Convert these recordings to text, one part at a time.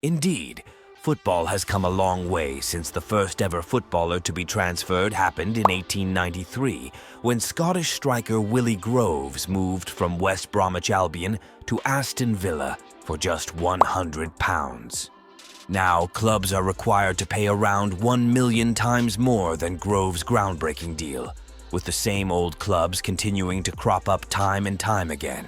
Indeed, football has come a long way since the first ever footballer to be transferred happened in 1893, when Scottish striker Willie Groves moved from West Bromwich Albion to Aston Villa for just £100. Now, clubs are required to pay around 1 million times more than Groves' groundbreaking deal, with the same old clubs continuing to crop up time and time again.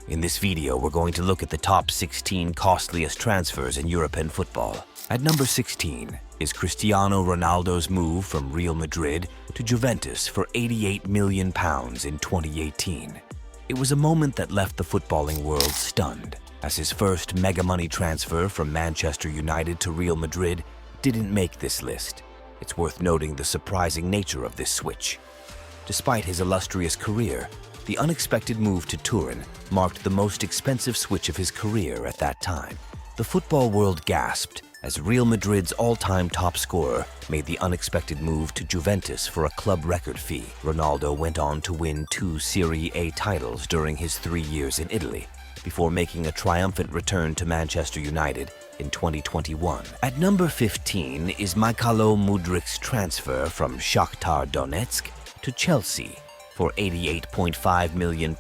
In this video, we're going to look at the top 16 costliest transfers in European football. At number 16 is Cristiano Ronaldo's move from Real Madrid to Juventus for £88 million in 2018. It was a moment that left the footballing world stunned, as his first mega money transfer from Manchester United to Real Madrid didn't make this list. It's worth noting the surprising nature of this switch. Despite his illustrious career, the unexpected move to Turin marked the most expensive switch of his career at that time. The football world gasped as Real Madrid's all-time top scorer made the unexpected move to Juventus for a club record fee. Ronaldo went on to win 2 Serie A titles during his 3 years in Italy, before making a triumphant return to Manchester United in 2021. At number 15 is Mykhailo Mudrik's transfer from Shakhtar Donetsk to Chelsea for £88.5 million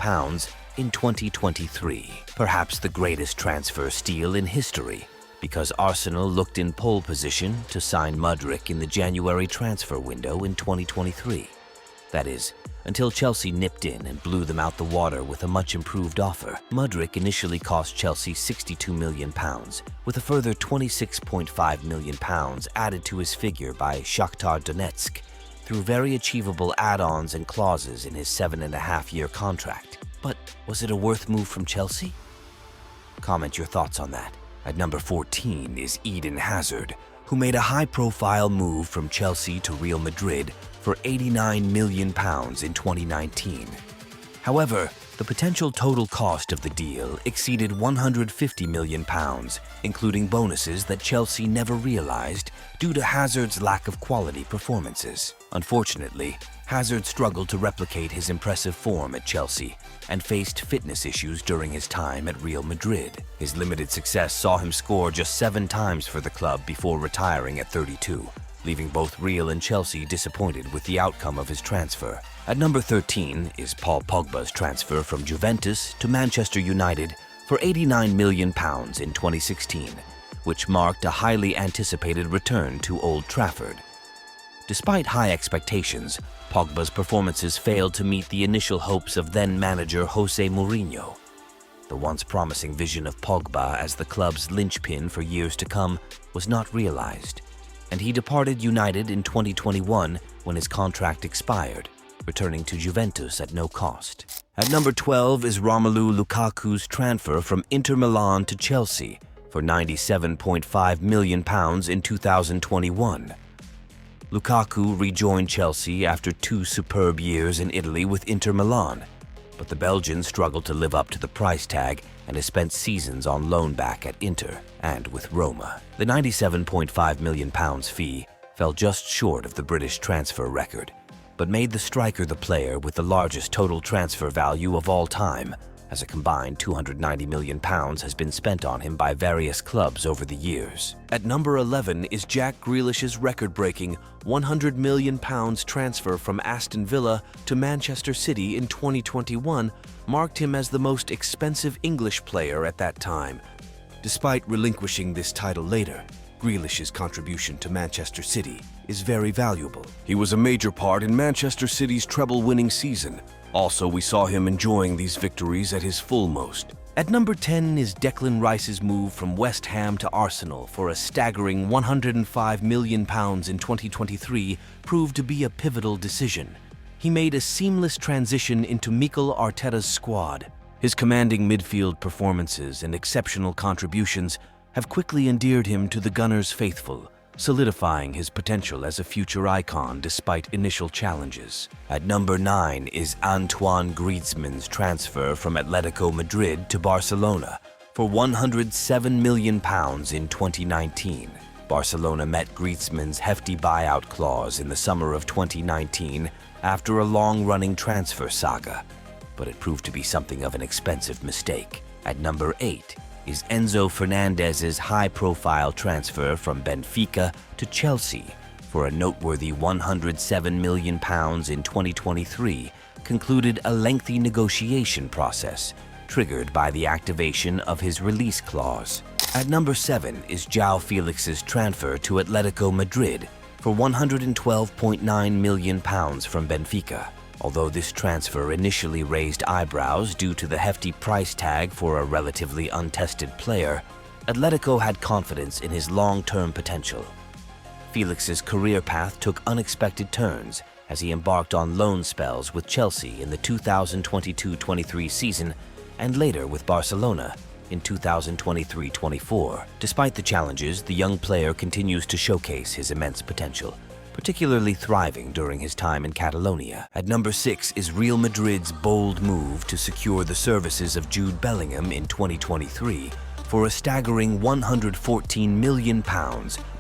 in 2023. Perhaps the greatest transfer steal in history, because Arsenal looked in pole position to sign Mudryk in the January transfer window in 2023. That is, until Chelsea nipped in and blew them out the water with a much improved offer. Mudryk initially cost Chelsea £62 million, with a further £26.5 million added to his figure by Shakhtar Donetsk through very achievable add-ons and clauses in his 7.5-year contract. But was it a worth move from Chelsea? Comment your thoughts on that. At number 14 is Eden Hazard, who made a high-profile move from Chelsea to Real Madrid for £89 million in 2019. However, the potential total cost of the deal exceeded £150 million, including bonuses that Chelsea never realized due to Hazard's lack of quality performances. Unfortunately, Hazard struggled to replicate his impressive form at Chelsea and faced fitness issues during his time at Real Madrid. His limited success saw him score just 7 times for the club before retiring at 32, leaving both Real and Chelsea disappointed with the outcome of his transfer. At number 13 is Paul Pogba's transfer from Juventus to Manchester United for £89 million in 2016, which marked a highly anticipated return to Old Trafford. Despite high expectations, Pogba's performances failed to meet the initial hopes of then-manager Jose Mourinho. The once promising vision of Pogba as the club's linchpin for years to come was not realized, and he departed United in 2021 when his contract expired, returning to Juventus at no cost. At number 12 is Romelu Lukaku's transfer from Inter Milan to Chelsea for £97.5 million in 2021. Lukaku rejoined Chelsea after 2 superb years in Italy with Inter Milan, but the Belgian struggled to live up to the price tag and has spent seasons on loan back at Inter and with Roma. The £97.5 million fee fell just short of the British transfer record, but made the striker the player with the largest total transfer value of all time, as a combined £290 million has been spent on him by various clubs over the years. At number 11 is Jack Grealish's record-breaking £100 million transfer from Aston Villa to Manchester City in 2021 marked him as the most expensive English player at that time. Despite relinquishing this title later, Grealish's contribution to Manchester City is very valuable. He was a major part in Manchester City's treble-winning season. Also, we saw him enjoying these victories at his full-most. At number 10 is Declan Rice's move from West Ham to Arsenal for a staggering £105 million in 2023 proved to be a pivotal decision. He made a seamless transition into Mikel Arteta's squad. His commanding midfield performances and exceptional contributions have quickly endeared him to the Gunners' faithful, solidifying his potential as a future icon despite initial challenges. At number 9 is Antoine Griezmann's transfer from Atletico Madrid to Barcelona for £107 million in 2019. Barcelona met Griezmann's hefty buyout clause in the summer of 2019 after a long-running transfer saga, but it proved to be something of an expensive mistake. At number 8 is Enzo Fernandez's high-profile transfer from Benfica to Chelsea for a noteworthy £107 million in 2023, concluded a lengthy negotiation process triggered by the activation of his release clause. At number 7 is João Felix's transfer to Atletico Madrid for £112.9 million from Benfica. Although this transfer initially raised eyebrows due to the hefty price tag for a relatively untested player, Atletico had confidence in his long-term potential. Felix's career path took unexpected turns as he embarked on loan spells with Chelsea in the 2022-23 season and later with Barcelona in 2023-24. Despite the challenges, the young player continues to showcase his immense potential, particularly thriving during his time in Catalonia. At number 6 is Real Madrid's bold move to secure the services of Jude Bellingham in 2023 for a staggering £114 million,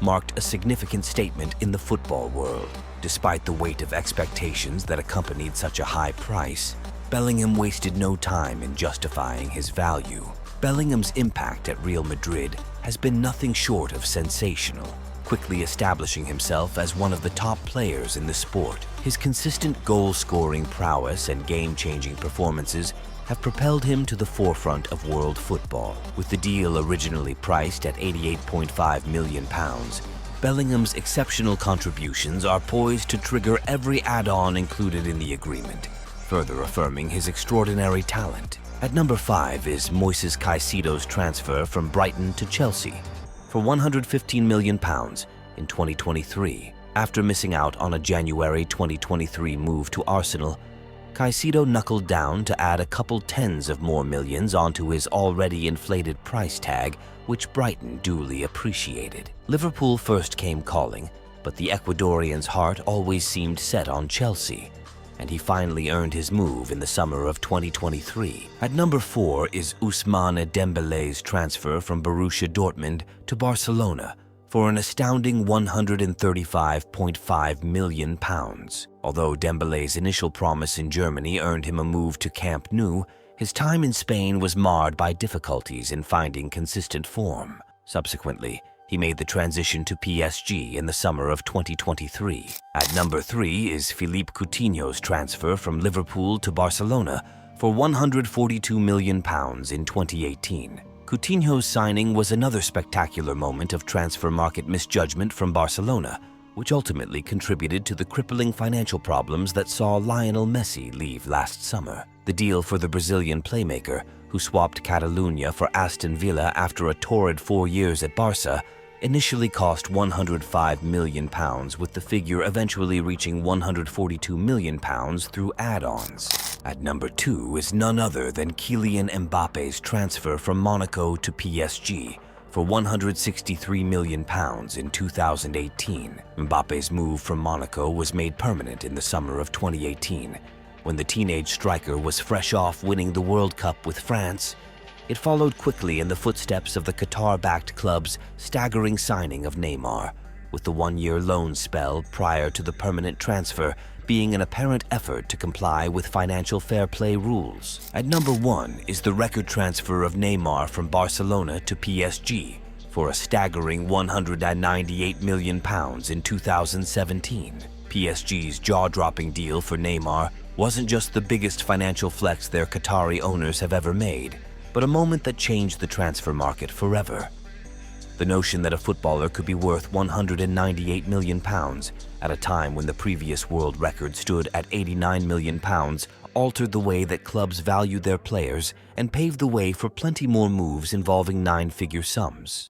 marked a significant statement in the football world. Despite the weight of expectations that accompanied such a high price, Bellingham wasted no time in justifying his value. Bellingham's impact at Real Madrid has been nothing short of sensational, quickly establishing himself as one of the top players in the sport. His consistent goal-scoring prowess and game-changing performances have propelled him to the forefront of world football. With the deal originally priced at £88.5 million, Bellingham's exceptional contributions are poised to trigger every add-on included in the agreement, further affirming his extraordinary talent. At number 5 is Moises Caicedo's transfer from Brighton to Chelsea for £115 million in 2023. After missing out on a January 2023 move to Arsenal, Caicedo knuckled down to add a couple tens of more millions onto his already inflated price tag, which Brighton duly appreciated. Liverpool first came calling, but the Ecuadorian's heart always seemed set on Chelsea, and he finally earned his move in the summer of 2023. At number 4 is Ousmane Dembele's transfer from Borussia Dortmund to Barcelona for an astounding £135.5 million. Although Dembele's initial promise in Germany earned him a move to Camp Nou, his time in Spain was marred by difficulties in finding consistent form. Subsequently, he made the transition to PSG in the summer of 2023. At number 3 is Philippe Coutinho's transfer from Liverpool to Barcelona for £142 million in 2018. Coutinho's signing was another spectacular moment of transfer market misjudgment from Barcelona, which ultimately contributed to the crippling financial problems that saw Lionel Messi leave last summer. The deal for the Brazilian playmaker, who swapped Catalunya for Aston Villa after a torrid 4 years at Barca, initially cost £105 million, with the figure eventually reaching £142 million through add-ons. At number 2 is none other than Kylian Mbappe's transfer from Monaco to PSG for £163 million in 2018. Mbappe's move from Monaco was made permanent in the summer of 2018, when the teenage striker was fresh off winning the World Cup with France. It followed quickly in the footsteps of the Qatar-backed club's staggering signing of Neymar, with the one-year loan spell prior to the permanent transfer being an apparent effort to comply with financial fair play rules. At number 1 is the record transfer of Neymar from Barcelona to PSG for a staggering £198 million in 2017. PSG's jaw-dropping deal for Neymar wasn't just the biggest financial flex their Qatari owners have ever made, but a moment that changed the transfer market forever. The notion that a footballer could be worth £198 million at a time when the previous world record stood at £89 million altered the way that clubs valued their players and paved the way for plenty more moves involving nine-figure sums.